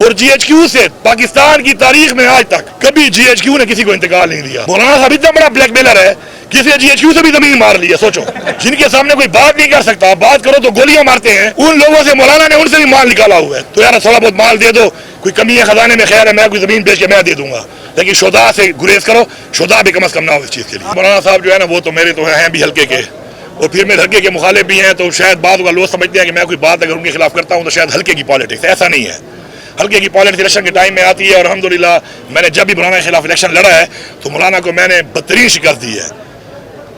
اور G H Q سے پاکستان کی تاریخ میں آج تک کبھی جی ایچ کیو نے کسی کو انتقال نہیں دیا. مولانا صاحب اتنا بڑا بلیک میلر ہے، کسی نے جی ایچ کیو سے بھی زمین مار لی ہے. سوچو، جن کے سامنے کوئی بات نہیں کر سکتا، بات کرو تو گولیاں مارتے ہیں، ان لوگوں سے مولانا نے ان سے بھی مال نکالا ہوا ہے. تو یار تھوڑا بہت مال دے دو، کوئی کمی ہے خزانے میں، خیر ہے میں کوئی زمین بیچ کے میں دے دوں گا، لیکن شہداء سے گریز کرو، شہداء بھی کم از کم نہ ہو اس چیز کے لیے. مولانا صاحب جو ہے نا وہ تو میرے تو ہیں بھی ہلکے کے، اور پھر میرے ہلکے کے مخالف بھی ہیں، تو شاید بعض لوگ سمجھتے ہیں کہ میں کوئی بات اگر ان کے خلاف کرتا ہوں تو شاید ہلکے کی پالیٹکس. ایسا نہیں ہے. ہلکے کی پالیٹکس الیکشن کے ٹائم میں آتی ہے، اور الحمدللہ میں نے جب بھی مولانا کے خلاف الیکشن لڑا ہے تو مولانا کو میں نے بدترین شکست دی ہے.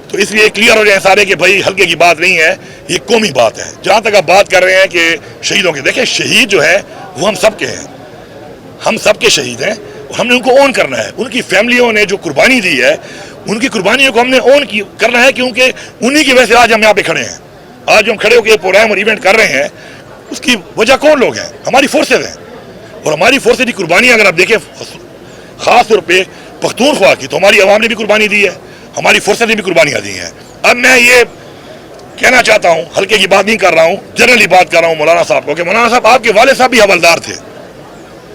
تو اس لیے کلیئر ہو جائیں سارے کہ بھائی ہلکے کی بات نہیں ہے، یہ قومی بات ہے. جہاں تک آپ بات کر رہے ہیں کہ شہیدوں کی، دیکھیں شہید جو ہے وہ ہم سب کے ہیں، ہم سب کے شہید ہیں، اور ہم نے ان کو اون کرنا ہے. ان کی فیملیوں نے جو قربانی دی ہے، ان کی قربانیوں کو ہم نے اون کرنا ہے، کیونکہ انہی کی وجہ سے آج ہم یہاں پہ کھڑے ہیں. آج ہم کھڑے ہو کے پروگرام اور ایونٹ کر رہے ہیں، اس کی وجہ کون لوگ ہیں؟ ہماری فورسز ہیں. اور ہماری فورسز کی قربانی اگر آپ دیکھیں خاص طور پہ پختونخوا کی، تو ہماری عوام نے بھی قربانی دی ہے، ہماری فورسز نے بھی قربانیاں دی ہیں. اب میں یہ کہنا چاہتا ہوں، ہلکے کی بات نہیں کر رہا ہوں، جنرلی بات کر رہا ہوں مولانا صاحب کو، کہ مولانا صاحب آپ کے والد صاحب بھی حوالدار تھے.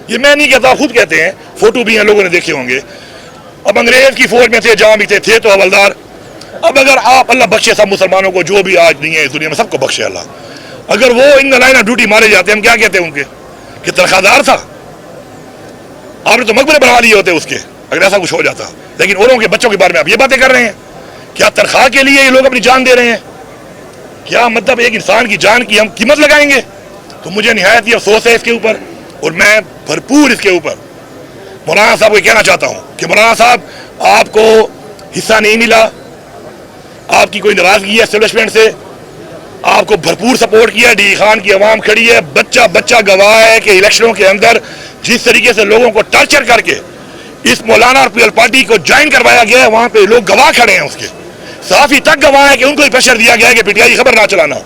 یہ میں نہیں کہتا، خود کہتے ہیں، فوٹو بھی ہیں، لوگوں نے دیکھے ہوں گے. اب انگریز کی فوج میں تھے، جہاں بھی تھے تو حوالدار. اب اگر آپ، اللہ بخشے سب مسلمانوں کو، جو بھی آج نہیں ہے اس دنیا میں، سب کو بخشے اللہ، اگر وہ ان لائن آف ڈیوٹی مارے جاتے، ہم کیا کہتے ہیں ان کے کہ تنخواہ دار تھا؟ آپ نے تو مقبرے بنا لیے ہوتے اس کے اگر ایسا کچھ ہو جاتا. لیکن اوروں کے بچوں کے بارے میں آپ یہ باتیں کر رہے ہیں. کیا تنخواہ کے لیے یہ لوگ اپنی جان دے رہے ہیں؟ کیا مطلب ایک انسان کی جان کی ہم قیمت لگائیں گے؟ تو مجھے نہایت ہی افسوس ہے اس کے اوپر، اور میں بھرپور اس کے اوپر مولانا صاحب کو کہنا چاہتا ہوں کہ مولانا صاحب آپ کو حصہ نہیں ملا، آپ کی کوئی ناراضگی ہے اسٹیبلشمنٹ سے، آپ کو بھرپور سپورٹ کیا. ڈی خان کی عوام کھڑی ہے، بچہ بچہ گواہ ہے کہ الیکشنوں کے اندر جس طریقے سے لوگوں کو ٹارچر کر کے اس مولانا اور پیپل پارٹی کو جوائن کروایا گیا ہے، وہاں پہ لوگ گواہ کھڑے ہیں، اس کے صحافی تک گواہ ہے کہ ان کو پریشر دیا گیا ہے کہ پی ٹی آئی خبر نہ چلانا،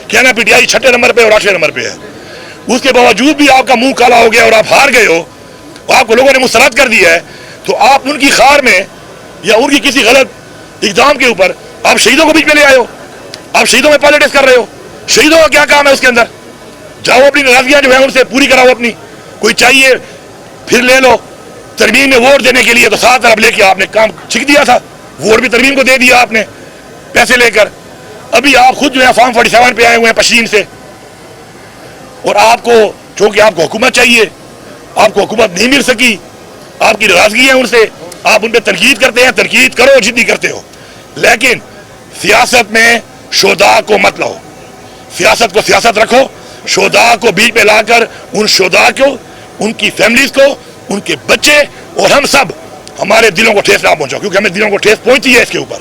کہنا پی ٹی آئی 6 نمبر پہ اور 8 نمبر پہ ہے. اس کے باوجود بھی آپ کا منہ کالا ہو گیا اور آپ ہار گئے ہو، آپ کو لوگوں نے مسترد کر دیا ہے. تو آپ ان کی خار میں یا ان کی کسی غلط اقدام کے اوپر آپ شہیدوں کو بیچ میں لے آئے ہو، آپ شہیدوں میں پالیٹکس کر رہے ہو. شہیدوں کا کیا کام ہے اس کے اندر؟ جاؤ اپنی ناراضگیاں جو ہیں ان سے پوری کراؤ اپنی. کوئی چاہیے پھر لے لو، ترمیم میں ووٹ دینے کے لیے تو 7 ارب لے کے آپ نے کام چھک دیا تھا، ووٹ بھی ترمیم کو دے دیا آپ نے پیسے لے کر. ابھی آپ خود جو ہے فارم 47 پہ آئے ہوئے ہیں پشین سے، اور آپ کو چونکہ آپ کو حکومت چاہیے، آپ کو حکومت نہیں مل سکی، آپ کی ناراضگی ہے ان سے، آپ ان پہ تنقید کرتے ہیں. تنقید کرو جتنی کرتے ہو، لیکن سیاست میں شہداء کو مت لاؤ. سیاست کو سیاست رکھو، شہداء کو بیچ میں لا کر ان شہداء کو، ان کی فیملیز کو، ان کے بچے اور ہم سب، ہمارے دلوں کو ٹھیس نہ پہنچاؤ، کیونکہ ہمیں دلوں کو ٹھیس پہنچتی ہے اس کے اوپر.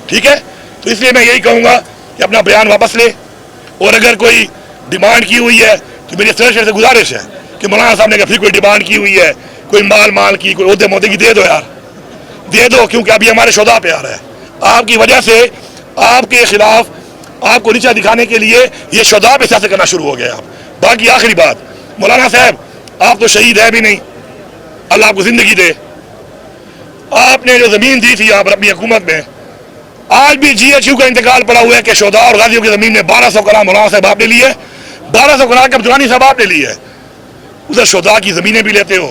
ٹھیک ہے؟ تو اس لیے میں یہی کہوں گا کہ اپنا بیان واپس لے، اور اگر کوئی ڈیمانڈ کی ہوئی ہے تو میری سرشر سے گزارش ہے کہ مولانا صاحب نے پھر کوئی ڈیمانڈ کی ہوئی ہے، کوئی مال کی، کوئی عہدے مہدے کی، دے دو یار، دے دو، کیونکہ ابھی ہمارے شہداء پہ آ رہا ہے. آپ کی وجہ سے آپ کے خلاف، آپ کو نیچا دکھانے کے لیے یہ شہداء پہ سیاست کرنا شروع ہو گیا. باقی آخری بات، مولانا صاحب آپ تو شہید ہے بھی نہیں، اللہ آپ کو زندگی دے. آپ نے جو زمین دی تھی آپ اپنی حکومت میں، آج بھی جی ایچ یو کا انتقال پڑا ہوا ہے کہ شہداء اور غازیوں کی زمین میں 1200 کنال مولانا صاحب آپ نے لی ہے، 1200 کنال کبجوانی صاحب آپ نے لی ہے. ادھر شہداء کی زمینیں بھی لیتے ہو،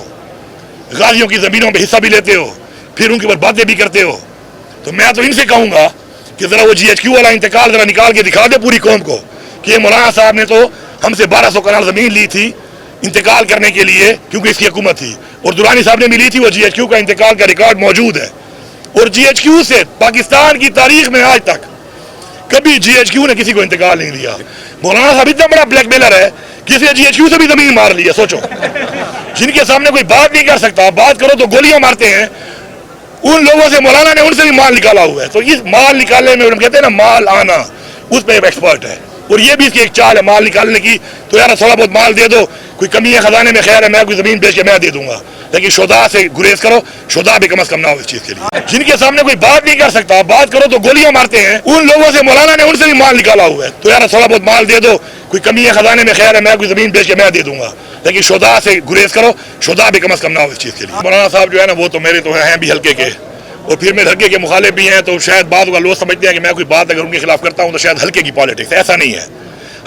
غازیوں کی زمینوں پہ حصہ بھی لیتے ہو، پھر ان کے اوپر باتیں بھی کرتے ہو. تو میں تو ان سے کہوں گا کہ ذرا وہ جی ایچ کیو والا انتقال ذرا نکال کے دکھا دے پوری قوم کو کہ یہ مولانا صاحب نے تو ہم سے 1200 کنال زمین لی تھی انتقال کرنے کے لیے، کیونکہ اس کی حکومت تھی، اور درانی صاحب نے ملی تھی. وہ جی ایچ کیو کا انتقال کا ریکارڈ موجود ہے، اور جی ایچ کیو سے پاکستان کی تاریخ میں آج تک کبھی جی ایچ کیو نے کسی کو انتقال نہیں دیا. مولانا صاحب اتنا بڑا بلیک میلر ہے، کسی نے جی ایچ کیو سے بھی زمین مار لی ہے. سوچو، جن کے سامنے کوئی بات نہیں کر سکتا، بات کرو تو گولیاں مارتے ہیں، ان لوگوں سے مولانا نے ان سے بھی مال نکالا ہوا ہے. تو اس مال نکالنے میں ہم کہتے ہیں نا مال آنا، اس پہ ایکسپرٹ ہے، اور یہ بھی اس کی ایک چال ہے مال نکالنے کی. تو یار تھوڑا بہت مال دے دو، کوئی کمی ہے خزانے میں، خیر ہے میں کوئی زمین بیچ کے میں دے دوں گا، لیکن شہداء سے گریز کرو، شہداء بھی کم از کم نہ ہو اس چیز کے لیے. جن کے سامنے کوئی بات نہیں کر سکتا، بات کرو تو گولیاں مارتے ہیں، ان لوگوں سے مولانا نے ان سے بھی مال نکالا ہوا ہے. تو یار تھوڑا بہت مال دے دو، کوئی کمی ہے خزانے میں، خیر ہے میں کوئی زمین بیچ کے میں دے دوں گا، لیکن شہداء سے گریز کرو، شہداء بھی کم از کم نہ ہو اس چیز کے لیے. مولانا صاحب جو ہے نا وہ تو میرے تو ہیں بھی ہلکے کے، اور پھر میرے ہلکے کے مخالف بھی ہیں. تو شاید بعض لوگ سمجھتے ہیں کہ میں کوئی بات اگر ان کے خلاف کرتا ہوں تو شاید ہلکے کی پالیٹکس. ایسا نہیں ہے.